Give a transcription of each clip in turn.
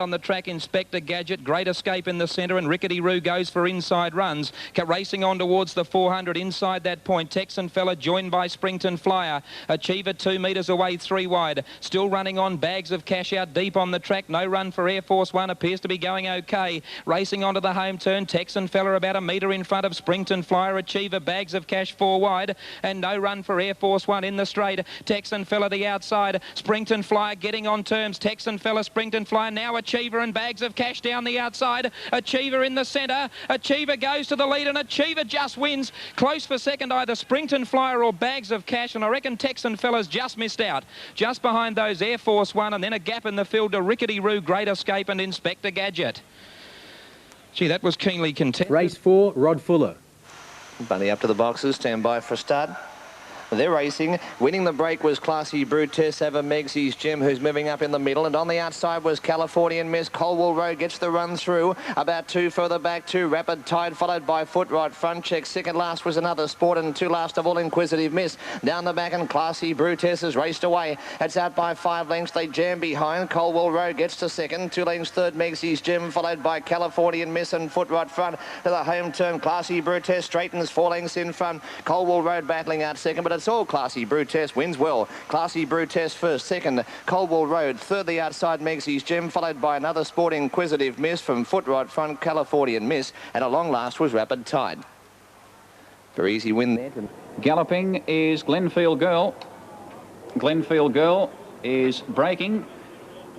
On the track, Inspector Gadget, Great Escape in the centre, and Rickety Roo goes for inside runs. Racing on towards the 400 inside that point. Texan Fella joined by Springton Flyer. Achiever 2 metres away, 3 wide. Still running on, Bags of Cash out deep on the track. No run for Air Force One, appears to be going okay. Racing onto the home turn, Texan Fella about a metre in front of Springton Flyer. Achiever, Bags of Cash 4 wide, and no run for Air Force One in the straight. Texan Fella the outside. Springton Flyer getting on terms. Texan Fella, Springton Flyer, now Achiever and Bags of Cash down the outside. Achiever in the centre. Achiever goes to the lead, and Achiever just wins. Close for second, either Springton Flyer or Bags of Cash, and I reckon Texan Fella's just missed out. Just behind those, Air Force One, and then a gap in the field to Rickety Roo, Great Escape and Inspector Gadget. Gee, that was keenly contested. Race 4, Rod Fuller. Bunny up to the boxes, stand by for a start. They're racing. Winning the break was Classy Brutess over Megsy's Gem, who's moving up in the middle. And on the outside was Californian Miss. Colwell Road gets the run through. About 2 further back, 2 Rapid Tide, followed by Foot Right Front Check. Second last was Another Sport, and 2 last of all, Inquisitive Miss. Down the back, and Classy Brutess has raced away. It's out by 5 lengths. They jam behind. Colwell Road gets to second. 2 lengths third, Megsy's Gem, followed by Californian Miss and Foot Right Front. To the home turn, Classy Brutess straightens 4 lengths in front. Colwell Road battling out second, but it's all Classy Brutess wins well. Classy Brutess first, second Colwell Road, third the outside Megsy's Gem, followed by Another Sport, Inquisitive Miss from Foot Right Front, Californian Miss, and a long last was Rapid Tide. Very easy win there. Galloping is Glenfield Girl. Glenfield Girl is breaking.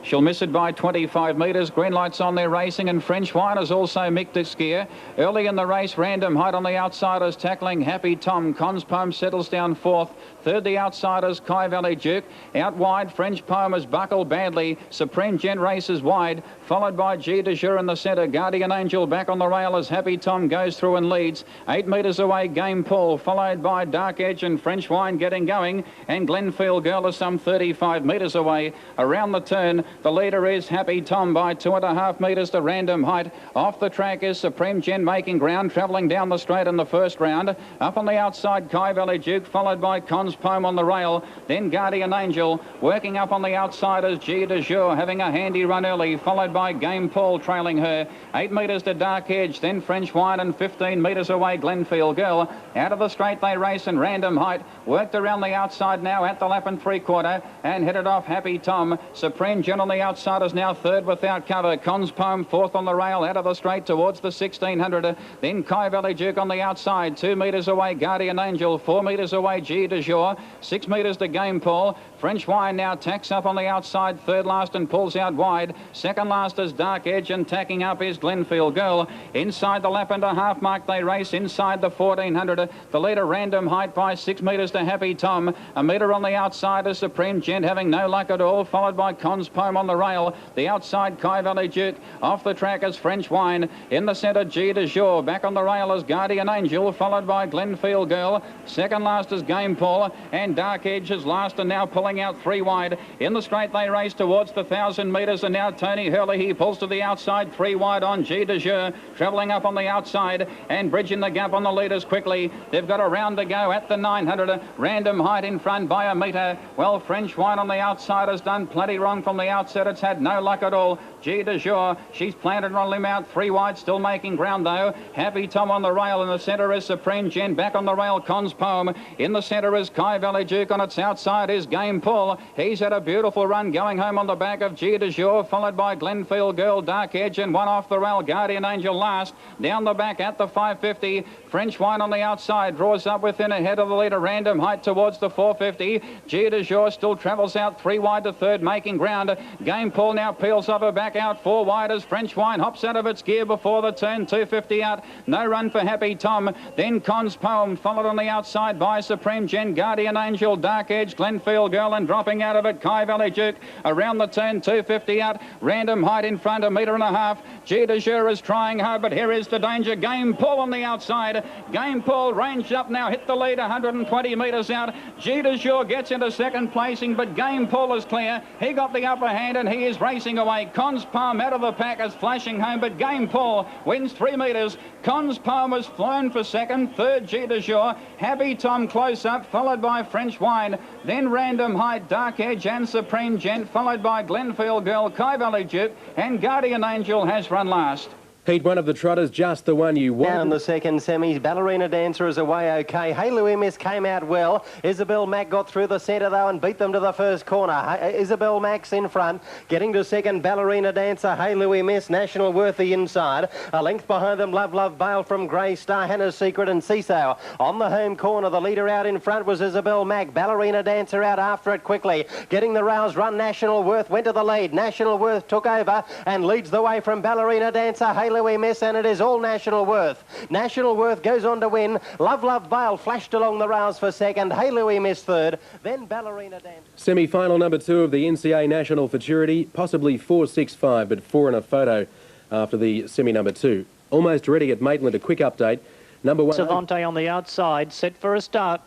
She'll miss it by 25 metres. Green lights on there racing, and French Wine has also mixed its gear. Early in the race, Random Height on the outsiders tackling Happy Tom. Cons Poem settles down fourth. Third, the outsiders, Kai Valley Duke. Out wide, French Poem has buckled badly. Supreme Gent races wide, followed by G de Jour in the centre. Guardian Angel back on the rail as Happy Tom goes through and leads. 8 metres away, Game Paul, followed by Dark Edge and French Wine getting going. And Glenfield Girl is some 35 metres away. Around the turn, the leader is Happy Tom by 2.5 metres to Random Height. Off the track is Supreme Gen making ground, travelling down the straight in the first round. Up on the outside, Kai Valley Duke, followed by Cons Poem on the rail. Then Guardian Angel, working up on the outside is G de Jour, having a handy run early, followed by Game Paul trailing her. 8 metres to Dark Edge, then French Wine, and 15 metres away, Glenfield Girl. Out of the straight they race, and Random Height worked around the outside now at the lap and 3/4, and headed off Happy Tom. Supreme Gen on the outside is now third without cover. Cons Poem fourth on the rail, out of the straight towards the 1600. Then Kai Valley Duke on the outside, 2 metres away, Guardian Angel, 4 metres away, G de Jour, 6 metres to Game Paul. French Wine now tacks up on the outside, third last, and pulls out wide. Second last is Dark Edge, and tacking up is Glenfield Girl. Inside the lap and a half mark they race, inside the 1400. The leader Random Height by 6 metres to Happy Tom. A metre on the outside is Supreme Gent, having no luck at all, followed by Cons Poem on the rail. The outside, Kai Valley Duke. Off the track is French Wine. In the centre, G de Jour. Back on the rail is Guardian Angel, followed by Glenfield Girl. Second last is Game Paul, and Dark Edge is last, and now pulling out 3 wide. In the straight they race towards the 1,000 metres, and now Tony Hurley, he pulls to the outside, 3 wide on G de Jour, travelling up on the outside and bridging the gap on the leaders quickly. They've got a round to go at the 900. Random Height in front by a metre. Well, French Wine on the outside has done plenty wrong from the outset. It's had no luck at all. G de Jour, she's planted on a limb out, 3 wide, still making ground though. Happy Tom on the rail. In the centre is Supreme Gen, back on the rail, Cons Poem. In the centre is Kai Valley Duke, on its outside is Game Paul. He's had a beautiful run going home on the back of G de Jour, followed by Glenfield Girl, Dark Edge, and one off the rail, Guardian Angel last. Down the back at the 550, French Wine on the outside, draws up within ahead of the leader, Random Height towards the 450. G de Jour still travels out 3 wide to third, making ground. Game Paul now peels off her back out 4 wide as French Wine hops out of its gear before the turn, 250 out. No run for Happy Tom. Then Cons Poem, followed on the outside by Supreme Gen, Guardian Angel, Dark Edge, Glenfield Girl, and dropping out of it, Kai Valley Duke. Around the turn, 250 out. Random Height in front, 1.5 metres. G de Jour is trying hard, but here is the danger. Game Paul on the outside. Game Paul ranged up now, hit the lead 120 metres out. G de Jour gets into second placing, but Game Paul is clear. He got the upper hand, and he is racing away. Cons Palm out of the pack is flashing home, but Game Paul wins 3 metres. Cons Palm was flown for second, third G de Jour. Happy Tom close up, followed by French Wine, then Random Height, Dark Edge and Supreme Gent, followed by Glenfield Girl, Kai Valley Duke, and Guardian Angel has run last. Heat 1 of the Trotters, just the one you want. Down the second semis, Ballerina Dancer is away okay. Hey Louis came out well. Isabel Mack got through the centre though and beat them to the first corner. Isabel Mack's in front, getting to second, Ballerina Dancer. Hey Louis National Worth the inside. A length behind them, Love Bale from Grey Star, Hannah's Secret and Seesaw. On the home corner, the leader out in front was Isabel Mack. Ballerina Dancer out after it quickly. Getting the rouse run, National Worth went to the lead. National Worth took over and leads the way from Ballerina Dancer. Hey Louis Miss, and it is all National Worth. National Worth goes on to win. Love Bale flashed along the rails for second. Hey Louis Miss third. Then Ballerina Dancer. Semi-final number 2 of the NCA National Futurity, possibly 4.65, but 4 in a photo after the semi number 2. Almost ready at Maitland. A quick update. Number 1. Savante on the outside, set for a start.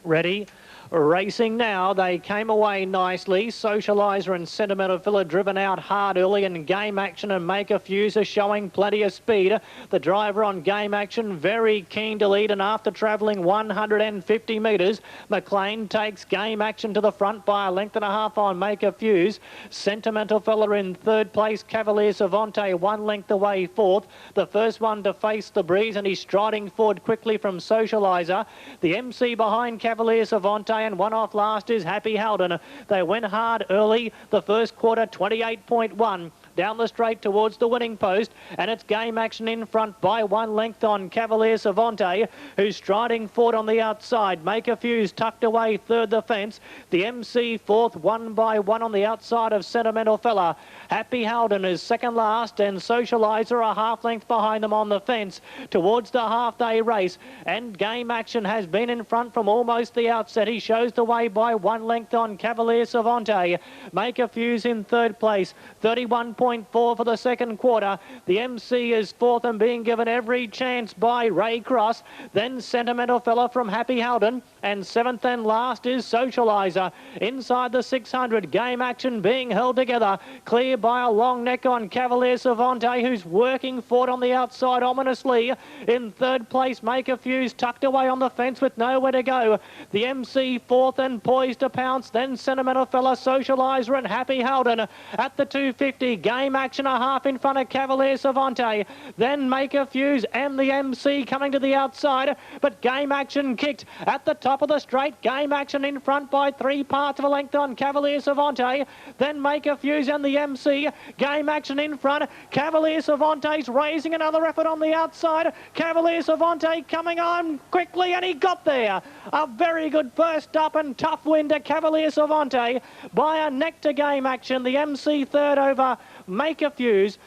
Ready. Racing now, they came away nicely. Socializer and Sentimental Villa driven out hard early, and Game Action and Make a Fuse are showing plenty of speed. The driver on Game Action very keen to lead, and after travelling 150 metres, McLean takes Game Action to the front by a length and a half on Make a Fuse. Sentimental Villa in third place, Cavalier Savante 1 length away fourth. The first one to face the breeze, and he's striding forward quickly from Socializer. The MC behind Cavalier Savante, and one off last is Happy Haldon. They went hard early. The first quarter, 28.1. Down the straight towards the winning post, and it's Game Action in front by 1 length on Cavalier Savante, who's striding forward on the outside. Make a Fuse tucked away third the fence. The MC fourth, 1 by 1 on the outside of Sentimental Fella. Happy Haldon is second last, and Socializer a half length behind them on the fence towards the half day race. And Game Action has been in front from almost the outset. He shows the way by 1 length on Cavalier Savante. Make a Fuse in third place, 31.4 for the second quarter. The MC is fourth and being given every chance by Ray Cross. Then Sentimental Fella from Happy Haldon, and seventh and last is Socializer. Inside the 600, Game Action being held together, clear by a long neck on Cavalier Savante, who's working forward on the outside ominously. In third place, Make a Fuse tucked away on the fence with nowhere to go. The MC fourth and poised to pounce. Then Sentimental Fella, Socializer and Happy Haldon at the 250. Game Action a half in front of Cavalier Savante. Then Make a Fuse and the MC coming to the outside, but Game Action kicked at the top of the straight. Game Action in front by 3 parts of a length on Cavalier Savante. Then Make a Fuse and the MC. Game Action in front. Cavalier Savante's raising another effort on the outside. Cavalier Savante coming on quickly, and he got there. A very good first up and tough win to Cavalier Savante by a neck to Game Action. The MC third over Make a Fuse.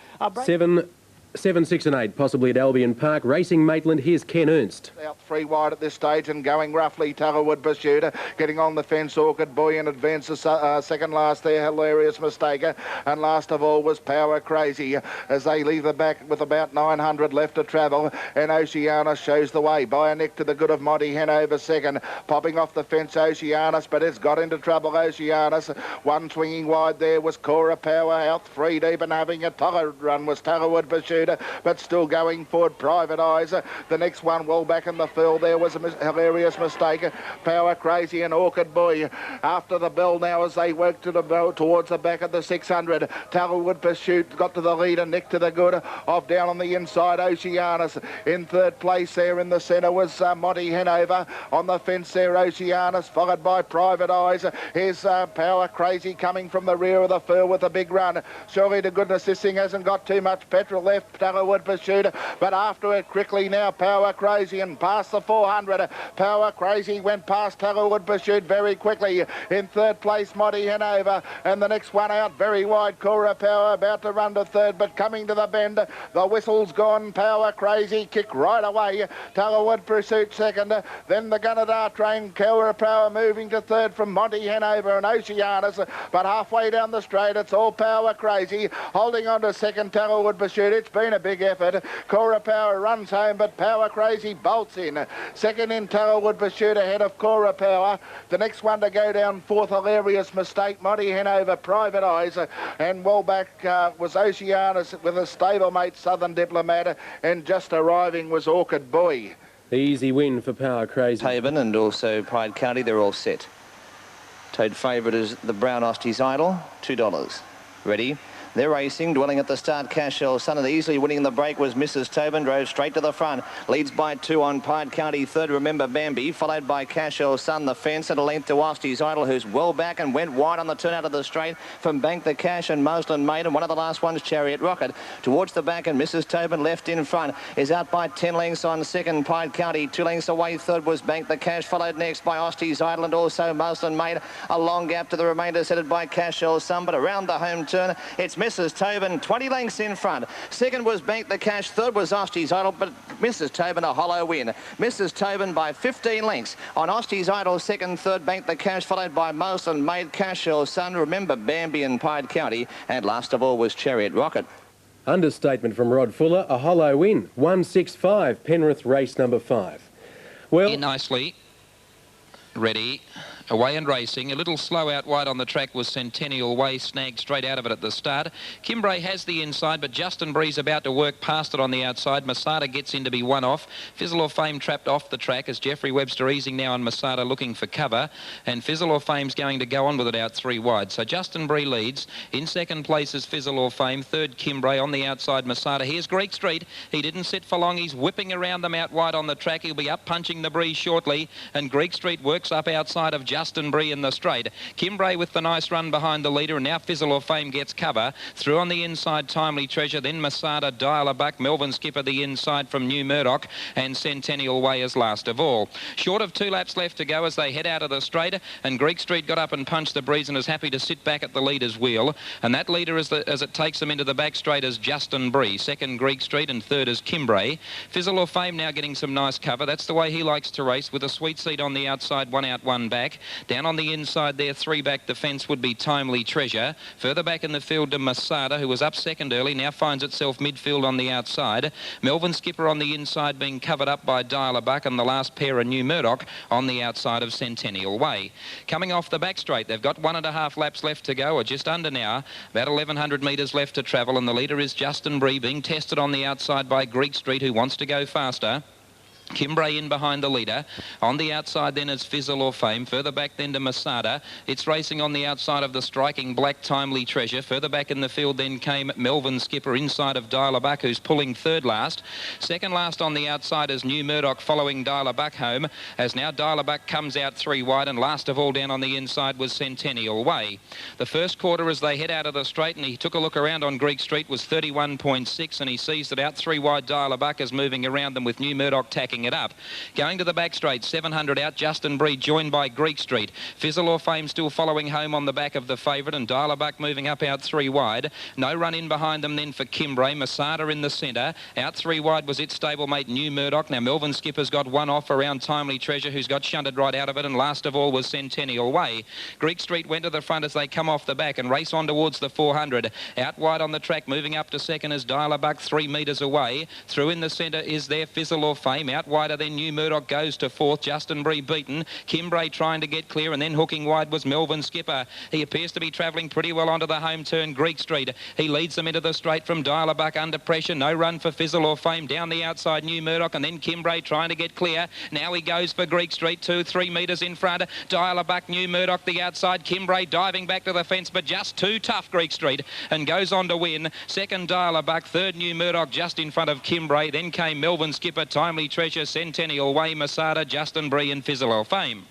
7, 6 and 8, possibly at Albion Park. Racing Maitland, here's Ken Ernst. Out 3 wide at this stage and going roughly. Tuggerwood Pursuit getting on the fence. Orchid Boy in advance. Second last there, Hilarious Mistaker. And last of all was Power Crazy as they leave the back with about 900 left to travel. And Oceanus shows the way by a neck to the good of Monty Hanover second. Popping off the fence, Oceanus, but it's got into trouble, Oceanus. One swinging wide there was Cora Power out 3 deep and having a tugger run was Tuggerwood Pursuit. But still going forward, Private Eyes. The next one well back in the field there was a Hilarious Mistake. Power Crazy and Orchid Boy after the bell now as they work to the bell towards the back of the 600. Tuggerwood Pursuit got to the lead and neck to the good of down on the inside Oceanus. In third place there in the centre was Monty Hanover. On the fence there Oceanus, followed by Private Eyes. Here's Power Crazy coming from the rear of the field with a big run. Surely to goodness this thing hasn't got too much petrol left. Tuggerwood Pursuit, but after it quickly now Power Crazy and past the 400. Power Crazy went past Tuggerwood Pursuit very quickly. In third place Monty Hanover, and the next one out very wide Cora Power about to run to third, but coming to the bend, the whistle's gone. Power Crazy kick right away. Tuggerwood Pursuit second, then the Gunnedah train. Cora Power moving to third from Monty Hanover and Oceanus, but halfway down the straight it's all Power Crazy holding on to second. Tuggerwood Pursuit, it's been been a big effort. Cora Power runs home, but Power Crazy bolts in. Second in Tarrwood Pursuit ahead of Cora Power. The next one to go down fourth, Hilarious Mistake. Monty Hanover, Private Eyes, and well back was Oceanus with a stablemate Southern Diplomat, and just arriving was Orchid Boy. The easy win for Power Crazy. Haven and also Pride County, they're all set. Toad favourite is the Brown Ostie's Idol, $2. Ready? They're racing, dwelling at the start, Cashel Sun, and easily winning the break was Mrs. Tobin, drove straight to the front, leads by 2 on Pride County, third, Remember Bambi, followed by Cashel Sun, the fence at a length to Ostie's Idol, who's well back and went wide on the turn out of the straight from Bank the Cash and Muslin Maid, and one of the last ones, Chariot Rocket, towards the back, and Mrs. Tobin left in front, is out by 10 lengths on second, Pride County, 2 lengths away, third was Bank the Cash, followed next by Ostie's Idol and also Muslin Maid, a long gap to the remainder, headed by Cashel Sun, but around the home turn, it's Mrs. Tobin, 20 lengths in front. Second was Bank the Cash. Third was Ostie's Idol, but Mrs. Tobin a hollow win. Mrs. Tobin by 15 lengths. On Ostie's Idol, second, third, Bank the Cash, followed by Muslin Maid, Cashel Sun, Remember Bambi and Pride County, and last of all was Chariot Rocket. Understatement from Rod Fuller, a hollow win. 165, Penrith race number 5. Well, In nicely. Ready. Away and racing. A little slow out wide on the track was Centennial Way, snagged straight out of it at the start. Kimbray has the inside, but Justin Bree's about to work past it on the outside. Masada gets in to be one off. Fizzle of Fame trapped off the track as Jeffrey Webster easing now on Masada looking for cover. And Fizzle of Fame's going to go on with it out 3 wide. So Justin Bree leads. In second place is Fizzle of Fame. Third, Kimbray. On the outside, Masada. Here's Greek Street. He didn't sit for long. He's whipping around them out wide on the track. He'll be up punching the Bree shortly. And Greek Street works up outside of Justin Bree in the straight. Kimbray with the nice run behind the leader, and now Fizzle of Fame gets cover. Through on the inside, Timely Treasure, then Masada, Dial a Buck, Melvin Skipper the inside from New Murdoch, and Centennial Way is last of all. Short of 2 laps left to go as they head out of the straight, and Greek Street got up and punched the breeze and is happy to sit back at the leader's wheel. And that leader, as it takes them into the back straight, is Justin Bree. Second, Greek Street, and third is Kimbray. Fizzle of Fame now getting some nice cover. That's the way he likes to race, with a sweet seat on the outside, 1 out, 1 back. Down on the inside there, 3 back the fence would be Timely Treasure. Further back in the field to Masada, who was up second early, now finds itself midfield on the outside. Melvin Skipper on the inside being covered up by Dial a Buck, and the last pair of New Murdoch on the outside of Centennial Way. Coming off the back straight, they've got 1.5 laps left to go, or just under now. About 1,100 metres left to travel, and the leader is Justin Bree, being tested on the outside by Greek Street, who wants to go faster. Kimbray in behind the leader. On the outside then is Fizzle of Fame. Further back then to Masada. It's racing on the outside of the striking black Timely Treasure. Further back in the field then came Melvin Skipper inside of Dial a Buck, who's pulling third last. Second last on the outside is New Murdoch following Dial a Buck home, as now Dial a Buck comes out 3 wide, and last of all down on the inside was Centennial Way. The first quarter as they head out of the straight, and he took a look around on Greek Street, was 31.6, and he sees that out 3 wide Dial a Buck is moving around them with New Murdoch tacking it up. Going to the back straight, 700 out, Justin Bree joined by Greek Street. Fizzle of Fame still following home on the back of the favourite, and Dial a Buck moving up out 3 wide. No run in behind them then for Kimbray. Masada in the centre. Out 3 wide was its stablemate New Murdoch. Now Melvin Skipper's got 1 off around Timely Treasure, who's got shunted right out of it, and last of all was Centennial Way. Greek Street went to the front as they come off the back and race on towards the 400. Out wide on the track, moving up to second is Dial a Buck, 3 metres away. Through in the centre is there Fizzle of Fame. Out wider then New Murdoch goes to 4th. Justin Bree beaten. Kimbray trying to get clear, and then hooking wide was Melvin Skipper. He appears to be travelling pretty well onto the home turn, Greek Street. He leads them into the straight from Dial a Buck under pressure. No run for Fizzle of Fame. Down the outside, New Murdoch, and then Kimbray trying to get clear. Now he goes for Greek Street, 2-3 metres in front. Dial a Buck, New Murdoch the outside. Kimbray diving back to the fence, but just too tough, Greek Street, and goes on to win. Second, Dial a Buck. Third, New Murdoch just in front of Kimbray. Then came Melvin Skipper, Timely Treasure, Centennial Way, Masada, Justin Bree and Fizzle of Fame.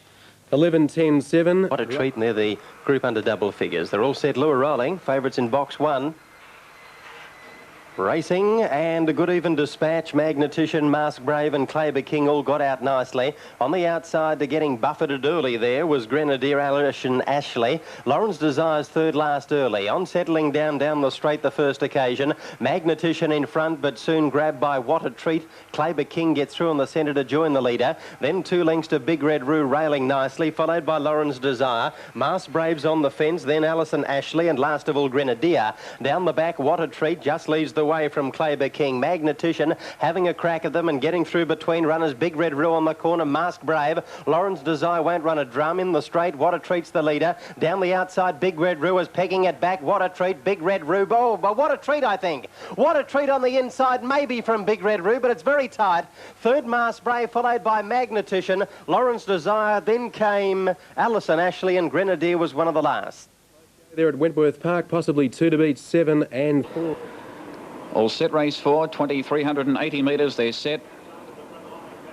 11-10-7. What a treat, and they're the group under double figures. They're all set, Lure rolling. Favourites in box 1. Racing, and a good even dispatch. Magnetician, Mask Brave and Claber King all got out nicely. On the outside, to getting buffeted early there was Grenadier, Alish and Ashley. Lawrence Desires third last early. On settling down the straight the first occasion. Magnetician in front, but soon grabbed by What a Treat. Claber King gets through in the centre to join the leader. Then 2 lengths to Big Red Roo railing nicely, followed by Lawrence Desire. Mask Brave's on the fence, then Alison Ashley, and last of all Grenadier. Down the back, What a Treat just leads the away from Claber King. Magnetician having a crack at them and getting through between runners. Big Red Roo on the corner, Mask Brave. Lawrence Desire won't run a drum in the straight. What a Treat's the leader. Down the outside, Big Red Roo is pegging it back. What a Treat, Big Red Roo. Oh, but What a Treat, I think. What a Treat on the inside, maybe from Big Red Roo, but it's very tight. Third, Mask Brave, followed by Magnetician. Lawrence Desire, then came Alison Ashley, and Grenadier was one of the last. There at Wentworth Park, possibly 2 to beat 7 and 4. All set, race 4, 2,380 metres, they're set.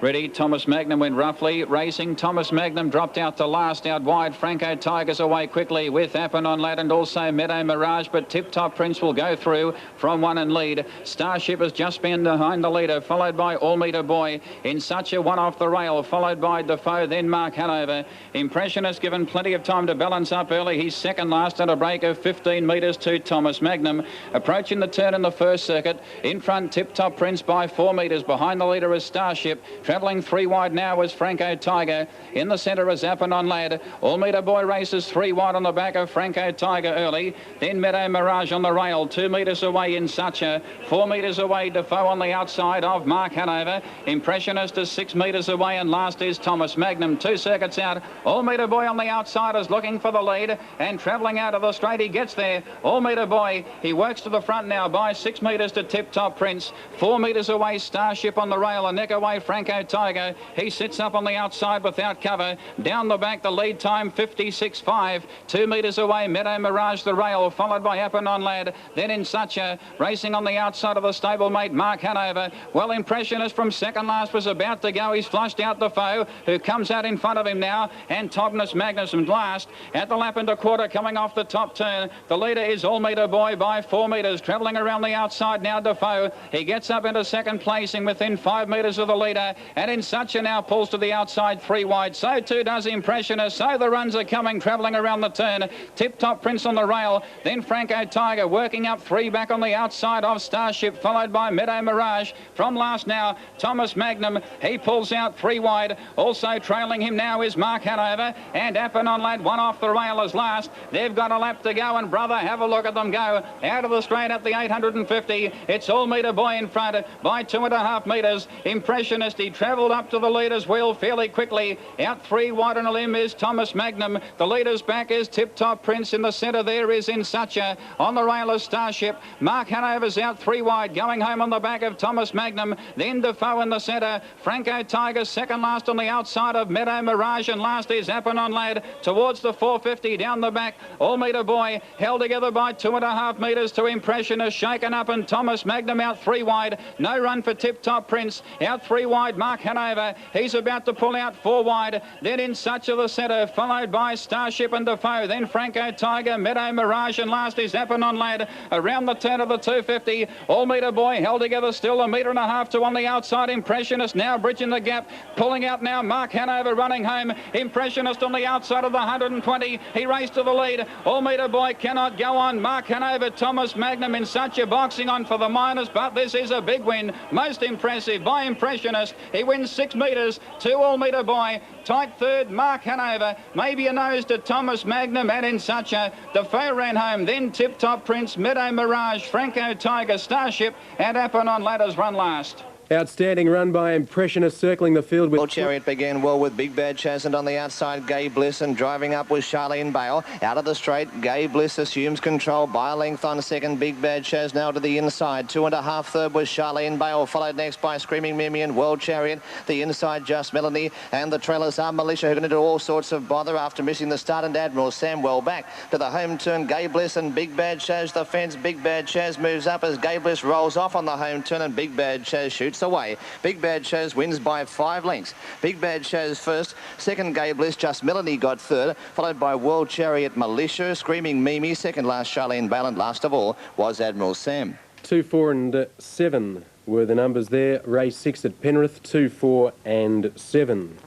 Ready, Thomas Magnum went roughly. Racing, Thomas Magnum dropped out to last, out wide. Franco Tigers away quickly with Appanon Lad and also Meadow Mirage, but Tip Top Prince will go through from 1 and lead. Starship has just been behind the leader, followed by All Meter Boy. In such a one off the rail, followed by Defoe, then Mark Hanover. Impressionist given plenty of time to balance up early. He's second last at a break of 15 metres to Thomas Magnum. Approaching the turn in the first circuit. In front, Tip Top Prince by 4 metres. Behind the leader is Starship. Travelling 3 wide now is Franco Tiger. In the centre is Appanon Lad. All Meter Boy races 3 wide on the back of Franco Tiger early. Then Meadow Mirage on the rail. 2 metres away in Sucha. 4 metres away Defoe on the outside of Mark Hanover. Impressionist is 6 metres away, and last is Thomas Magnum. 2 circuits out. All Meter Boy on the outside is looking for the lead and travelling out of the straight. He gets there. All Meter Boy. He works to the front now by 6 metres to Tip Top Prince. 4 metres away Starship on the rail. A neck away Franco Tiger. He sits up on the outside without cover. Down the back, the lead time 56.5. 2 metres away, Meadow Mirage the rail, followed by Appanon Lad. Then in Sucha, racing on the outside of the stablemate Mark Hanover. Well, Impressionist from second last was about to go. He's flushed out Defoe, who comes out in front of him now, and Thomas Magnum last at the lap and a quarter coming off the top turn. The leader is All Meter Boy by 4 metres, travelling around the outside now. Defoe, he gets up into second placing within 5 metres of the leader, and in Sucha now pulls to the outside 3 wide. So too does Impressionist. So the runs are coming, travelling around the turn. Tip Top Prince on the rail. Then Franco Tiger working up 3 back on the outside of Starship, followed by Meadow Mirage. From last now, Thomas Magnum. He pulls out 3 wide. Also trailing him now is Mark Hanover. And Appanon Lad, 1 off the rail as last. They've got a lap to go, and brother, have a look at them go. Out of the straight at the 850. It's All Meter Boy in front by 2.5 metres. Impressionist, he travelled up to the leader's wheel fairly quickly. Out 3 wide on a limb is Thomas Magnum. The leader's back is Tip Top Prince. In the centre there is In Sucha. On the rail is Starship. Mark Hanover's out 3 wide, going home on the back of Thomas Magnum. Then Defoe in the centre. Franco Tiger second last on the outside of Meadow Mirage, and last is Appanon Lad towards the 450 down the back. All Meter Boy held together by 2.5 metres to Impressionist, shaken up, and Thomas Magnum out 3 wide. No run for Tip Top Prince. Out 3 wide, Mark Hanover. He's about to pull out 4 wide. Then In Sucha the centre, followed by Starship and Defoe. Then Franco Tiger, Meadow Mirage, and last is Appanon Lad. Around the turn of the 250, All Meter Boy held together still 1.5 metres to on the outside. Impressionist now bridging the gap, pulling out now Mark Hanover running home. Impressionist on the outside of the 120. He raced to the lead. All Meter Boy cannot go on. Mark Hanover, Thomas Magnum In Sucha boxing on for the minors, but this is a big win. Most impressive by Impressionist. He wins 6 metres to All Meter Boy. Tight third, Mark Hanover. Maybe a nose to Thomas Magnum, and In Sucha. Defoe ran home. Then Tip Top Prince, Meadow Mirage, Franco Tiger, Starship, and Appanon Ladders run last. Outstanding run by Impressionist, circling the field with... Well, Chariot began well with Big Bad Chaz, and on the outside, Gay Bliss, and driving up with Charlene Bale. Out of the straight, Gay Bliss assumes control by a length on second. Big Bad Chaz now to the inside. 2.5 third was Charlene Bale, followed next by Screaming Mimi and World Chariot. The inside, Just Melanie, and the trailers are Militia, who are going to do all sorts of bother after missing the start, and Admiral Sam well back to the home turn. Gay Bliss and Big Bad Chaz the fence. Big Bad Chaz moves up as Gay Bliss rolls off on the home turn, and Big Bad Chaz shoots away. Big Bad Chaz wins by 5 lengths. Big Bad Chaz first, second Gay Bliss, Just Melanie got third, followed by World Chariot, Militia, Screaming Mimi, second last Charlene Bale, and last of all was Admiral Sam. 2, 4 and 7 were the numbers there. Race 6 at Penrith, 2, 4 and 7.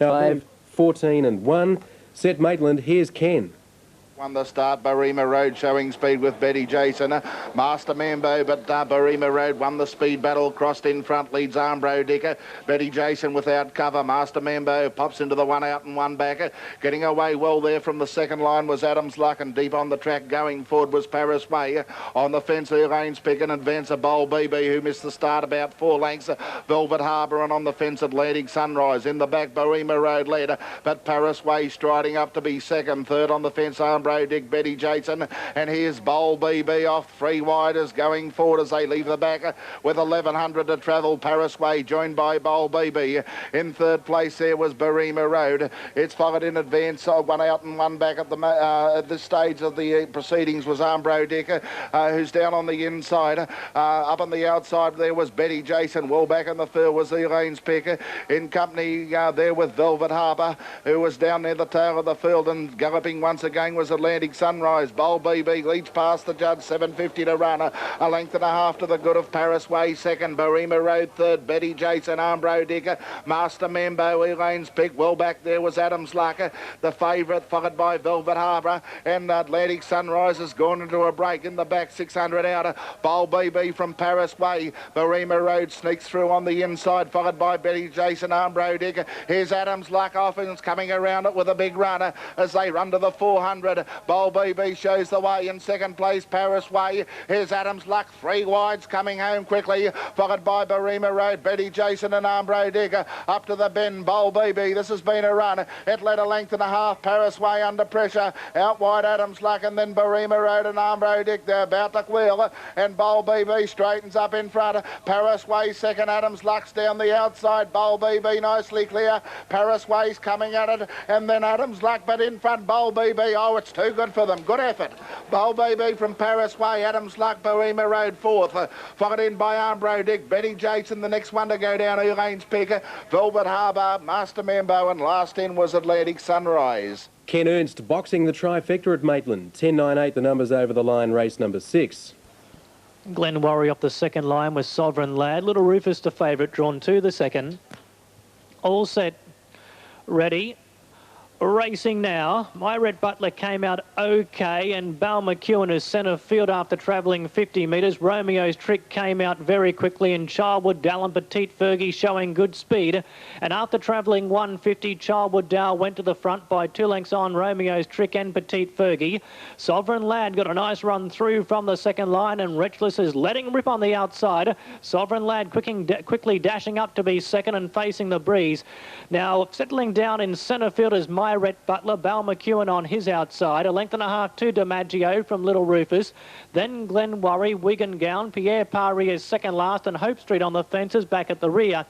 Now 5, 14 and 1. Set Maitland, here's Ken. Won the start, Barima Road showing speed with Betty Jason. Master Mambo, but Barima Road won the speed battle, crossed in front, leads Armbro Dicker. Betty Jason without cover. Master Mambo pops into the one out and one back. Getting away well there from the second line was Adams Luck, and deep on the track going forward was Paris Way. On the fence, Elaine's Pick and advance a Bowl BB, who missed the start about 4 lengths. Velvet Harbour, and on the fence Atlantic Sunrise. In the back, Barima Road led, but Paris Way striding up to be second. Third on the fence, Armbro Dick, Betty Jason, and here's Bowl BB off 3 widers going forward as they leave the back with 1100 to travel. Paris Way joined by Bowl BB. In third place there was Barima Road. It's followed in advance, 1 out and 1 back at this stage of the proceedings was Armbro Dicker, who's down on the inside. Up on the outside there was Betty Jason. Well back in the field was Elaine's Picker. In company there with Velvet Harbour, who was down near the tail of the field, and galloping once again was Atlantic Sunrise. Bowl BB leads past the judge, 7.50 to run. A length and a half to the good of Paris Way second. Barima Road third. Betty Jason, Armbro Dicker, Master Mambo, Elaine's Pick. Well back there was Adams Luck, the favourite, followed by Velvet Harbour, and Atlantic Sunrise has gone into a break in the back, 600 out. Bowl BB from Paris Way. Barima Road sneaks through on the inside, followed by Betty Jason, Armbro Dicker. Here's Adams Luck off, and it's coming around it with a big runner as they run to the 400. Bowl BB shows the way in second place, Paris Way. Here's Adams Luck, 3 wides coming home quickly, followed by Barima Road, Betty Jason and Armbro Dicker. Up to the bend, Bowl BB. This has been a run. It led a length and a half, Paris Way under pressure. Out wide Adams Luck, and then Barima Road and Armbro Dick. They're about to wheel, and Bowl BB straightens up in front. Paris Way second, Adams Luck's down the outside. Bowl BB nicely clear. Paris Way's coming at it, and then Adams Luck, but in front Bowl BB. Oh, it's too good for them. Good effort. Bowl BB from Paris Way, Adams Luck, Barima Road fourth. Followed in by Armbro Dick, Betty Jason, the next one to go down, Elaine's Picker, Velvet Harbour, Master Mambo, and last in was Atlantic Sunrise. Ken Ernst boxing the trifecta at Maitland. 10.98 the numbers over the line, race number 6. Glen Worry off the second line with Sovereign Lad. Little Rufus the favourite, drawn to the second. All set, ready. Racing now. My Red Butler came out okay, and Bal McEwen is centre field after travelling 50 metres. Romeo's Trick came out very quickly, and Childwood Dal and Petite Fergie showing good speed. And after travelling 150, Childwood Dal went to the front by 2 lengths on Romeo's Trick and Petite Fergie. Sovereign Lad got a nice run through from the second line, and Wretchless is letting rip on the outside. Sovereign Lad quickly dashing up to be second and facing the breeze. Now settling down in centre field is My Red Butler, Bal McEwen on his outside. A length and a half to DiMaggio from Little Rufus. Then Glen Worry, Wigan Gown, Pierre Paris is second last, and Hope Street on the fences back at the rear.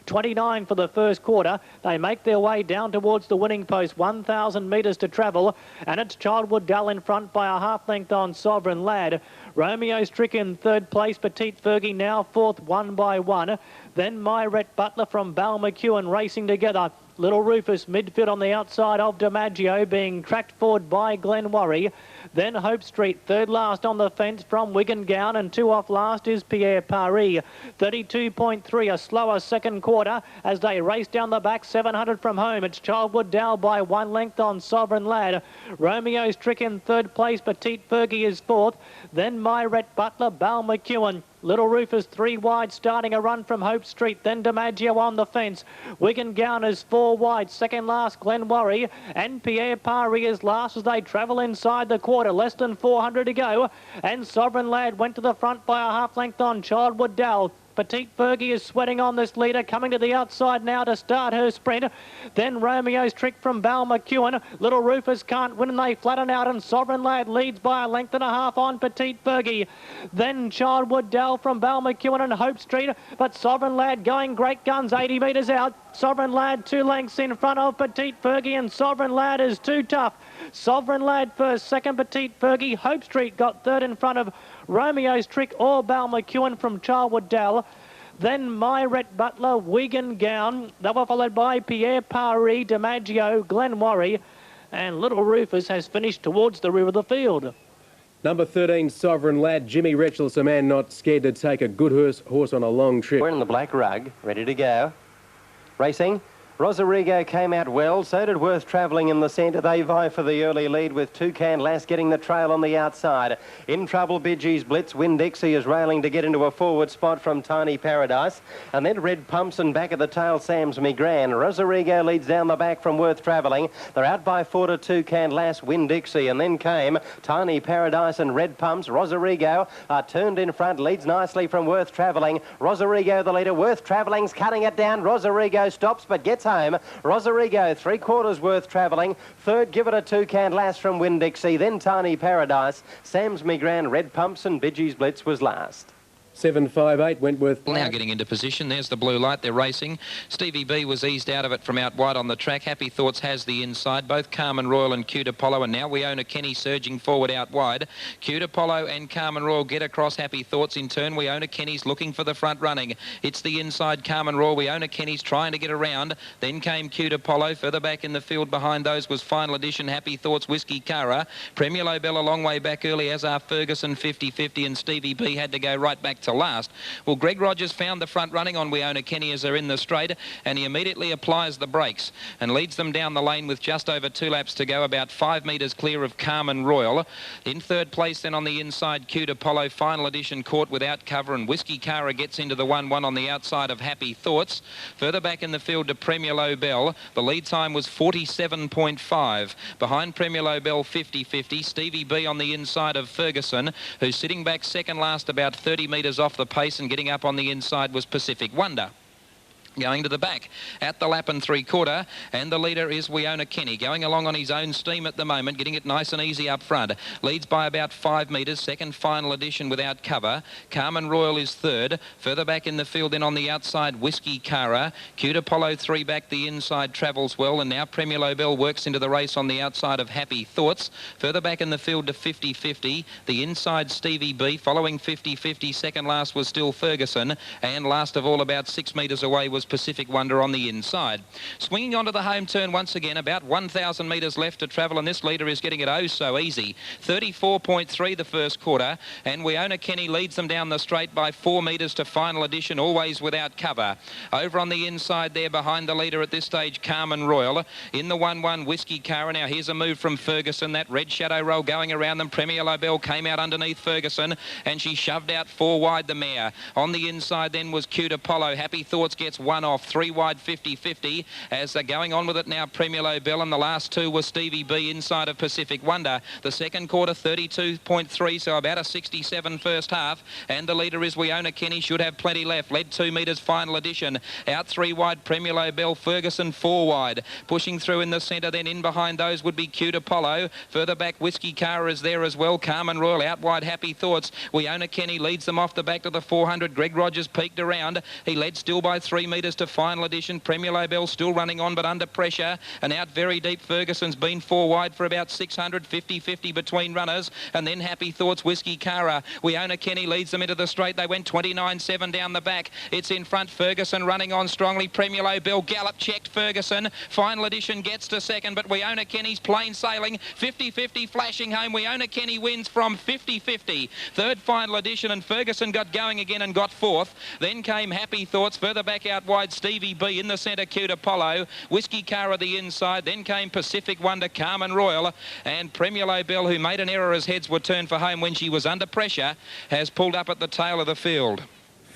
29 for the first quarter. They make their way down towards the winning post, 1,000 metres to travel, and it's Childwood Dal in front by a half length on Sovereign Lad. Romeo's Trick in third place, Petite Fergie now fourth, 1 by 1. Then My Red Butler from Bal McEwen racing together. Little Rufus midfield on the outside of DiMaggio, being tracked forward by Glen Worry. Then Hope Street, third last on the fence from Wigan Gown, and 2 off last is Pierre Paris. 32.3, a slower second quarter as they race down the back, 700 from home. It's Childwood Dal by 1 length on Sovereign Lad. Romeo's Trick in third place, Petite Fergie is fourth. Then My Red Butler, Bal McEwen. Little Rufus 3 wide, starting a run from Hope Street. Then DiMaggio on the fence. Wigan Gown is 4 wide. Second last, Glen Worry. And Pierre Paris is last as they travel inside the quarter. Less than 400 to go. And Sovereign Lad went to the front by a half length on Childwood Dal. Petite Fergie is sweating on this leader, coming to the outside now to start her sprint. Then Romeo's Trick from Bal McEwen. Little Rufus can't win, and they flatten out, and Sovereign Lad leads by a length and a half on Petite Fergie. Then Childwood Dal from Bal McEwen and Hope Street, but Sovereign Lad going great guns, 80 metres out. Sovereign Lad 2 lengths in front of Petite Fergie, and Sovereign Lad is too tough. Sovereign Lad first, second Petite Fergie. Hope Street got third in front of Romeo's Trick or Bal McEwen from Childwood Dal. Then My Red Butler, Wigan Gown. They were followed by Pierre Paris, DiMaggio, Glen Worry, and Little Rufus has finished towards the rear of the field. Number 13, Sovereign Lad. Jimmy Wretchless, a man not scared to take a good horse on a long trip. We're in the black rug, ready to go. Racing. Rosarigo came out well, so did Worth Travelling in the centre. They vie for the early lead with Toucan Lass getting the trail on the outside. In trouble, Bidgie's Blitz. Winn-Dixie is railing to get into a forward spot from Tiny Paradise. And then Red Pumps and back at the tail, Sam's Migran. Rosarigo leads down the back from Worth Travelling. They're out by 4 to Toucan Lass, Winn-Dixie. And then came Tiny Paradise and Red Pumps. Rosarigo turned in front, leads nicely from Worth Travelling. Rosarigo the leader. Worth Travelling's cutting it down. Rosarigo stops but gets home. Rosarigo, 3/4 Worth Travelling. Third, give it a Toucan Lass from Winn-Dixie. Then Tiny Paradise. Sam's Migran, Red Pumps and Bidgie's Blitz was last. 7.58 Wentworth. Now getting into position. There's the blue light. They're racing. Stevie B was eased out of it from out wide on the track. Happy Thoughts has the inside. Both Carmen Royal and Cute Apollo. And now we own a Kenny surging forward out wide. Cute Apollo and Carmen Royal get across Happy Thoughts. In turn, we own a Kenny's looking for the front running. It's the inside Carmen Royal. We own a Kenny's trying to get around. Then came Cute Apollo. Further back in the field behind those was Final Edition, Happy Thoughts, Whiskey Cara. Premier Lobel a long way back early, as are Ferguson 50-50, and Stevie B had to go right back to last. Well, Greg Rogers found the front running on We Own a Kenny as they're in the straight, and he immediately applies the brakes and leads them down the lane with just over 2 laps to go, about 5 metres clear of Carmen Royal. In third place then on the inside, Cute Apollo, Final Edition caught without cover, and Whiskey Cara gets into the 1-1 on the outside of Happy Thoughts. Further back in the field to Premier Lobel. The lead time was 47.5. Behind Premier Lobel 50-50. Stevie B on the inside of Ferguson, who's sitting back second last, about 30 metres off the pace, and getting up on the inside was Pacific Wonder. Going to the back at the lap and 3/4, and the leader is We Own a Kenny, going along on his own steam at the moment, getting it nice and easy up front. Leads by about 5 metres. Second, Final Edition without cover. Carmen Royal is third. Further back in the field then on the outside, Whiskey Cara. Cute Apollo 3 back the inside, travels well, and now Premier Lobel works into the race on the outside of Happy Thoughts. Further back in the field to 50-50. The inside, Stevie B, following 50-50. Second last was still Ferguson, and last of all, about 6 metres away, was Pacific Wonder on the inside. Swinging onto the home turn once again, about 1,000 metres left to travel, and this leader is getting it oh so easy. 34.3 the first quarter, and We Own a Kenny leads them down the straight by 4 metres to Final Edition, always without cover. Over on the inside there behind the leader at this stage, Carmen Royal. In the 1-1, Whiskey Cara. Now here's a move from Ferguson. That red shadow roll going around them. Premier Lobel came out underneath Ferguson, and she shoved out 4 wide the mare. On the inside then was Cute Apollo. Happy Thoughts gets 1 off, 3 wide 50-50 as they're going on with it now. Premier Lobel, and the last 2 was Stevie B inside of Pacific Wonder. The second quarter 32.3, so about a 67 first half, and the leader is We Own a Kenny, should have plenty left. Led 2 metres, Final Edition. Out 3 wide, Premier Lobel. Ferguson 4 wide. Pushing through in the centre, then in behind those would be Cute Apollo. Further back, Whiskey Cara is there as well. Carmen Royal out wide, Happy Thoughts. We Own a Kenny leads them off the back to the 400. Greg Rogers peaked around. He led still by 3 metres to Final Edition. Premier Lobel still running on but under pressure, and out very deep Ferguson's been 4 wide for about 600, 50-50 between runners, and then Happy Thoughts, Whiskey Cara. We Own a Kenny leads them into the straight. They went 29.7 down the back. It's in front, Ferguson running on strongly. Premier Lobel gallop checked Ferguson. Final Edition gets to second, but We Own a Kenny's plain sailing. 50-50 flashing home. We Own a Kenny wins from 50-50. Third, Final Edition, and Ferguson got going again and got 4th. Then came Happy Thoughts. Further back out wide, Stevie B. In the centre, Cute Apollo. Whiskey Cara the inside. Then came Pacific Wonder, Carmen Royal, and Premier Lobel, who made an error as heads were turned for home when she was under pressure, has pulled up at the tail of the field.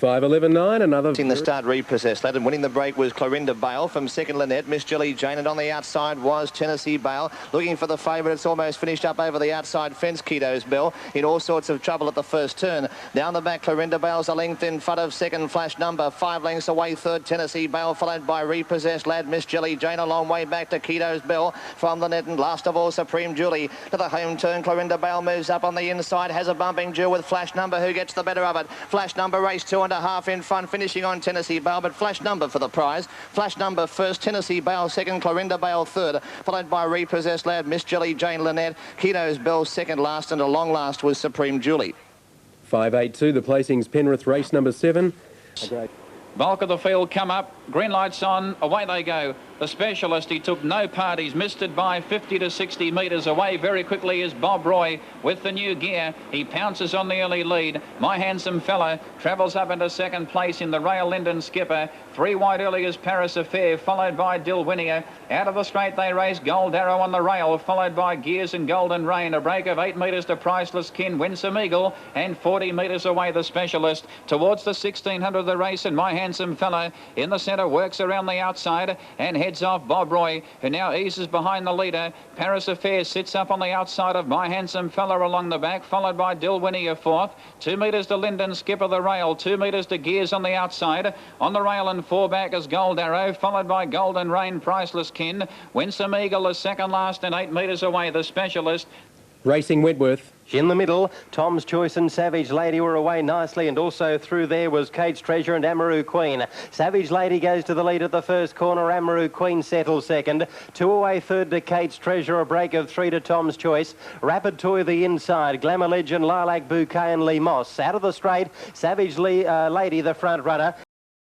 5.11.9, another... In the start, Repossessed Lad, and winning the break was Clorinda Bale. From second, Lynette, Miss Jelly Jane, and on the outside was Tennessee Bale. Looking for the favourite, it's almost finished up over the outside fence, Keto's Bell, in all sorts of trouble at the first turn. Down the back, Clorinda Bale's a length in front of second, Flash Number, 5 lengths away, third, Tennessee Bale, followed by Repossessed Lad, Miss Jelly Jane, a long way back to Keto's Bell from Lynette, and last of all, Supreme Julie. To the home turn, Clorinda Bale moves up on the inside, has a bumping duel with Flash Number, who gets the better of it. Flash Number race 2.5 in front, finishing on Tennessee Bale, but Flash Number for the prize. Flash Number first, Tennessee Bale second, Clorinda Bale third, followed by Repossessed Lad, Miss Jelly Jane, Lynette, Keto's Bell second last, and a long last was Supreme Julie. 5.82, the placings, Penrith race number 7. Bulk of the field come up, green lights on, away they go. The The Specialist, he took no part. He's missed it by 50 to 60 metres away. Very quickly is Bob Roy with the new gear. He pounces on the early lead. My Handsome Fella travels up into second place in the Rail Linden Skipper. 3 wide early is Paris Affair, followed by Dilwinnia. Out of the straight they race Gold Arrow on the rail, followed by Gears and Golden Rain. A break of 8 metres to Priceless Kin, Winsome Eagle, and 40 metres away the Specialist. Towards the 1600 of the race, and My Handsome Fella in the centre works around the outside and heads off Bob Roy, who now eases behind the leader. Paris Affair sits up on the outside of My Handsome Fella along the back, followed by Dilwinnia fourth. 2 metres to Linden Skipper the rail, 2 metres to Gears on the outside. On the rail and 4 back is Gold Arrow, followed by Golden Rain, Priceless Kin. Winsome Eagle is second last and 8 metres away the Specialist. Racing Wentworth. In the middle, Tom's Choice and Savage Lady were away nicely, and also through there was Kate's Treasure and Amaroo Queen. Savage Lady goes to the lead at the first corner. Amaroo Queen settles second. 2 away third to Kate's Treasure, a break of 3 to Tom's Choice. Rapid Toy the inside. Glamour Legend, Lilac Bouquet and Lee Moss. Out of the straight, Savage Lady the front runner.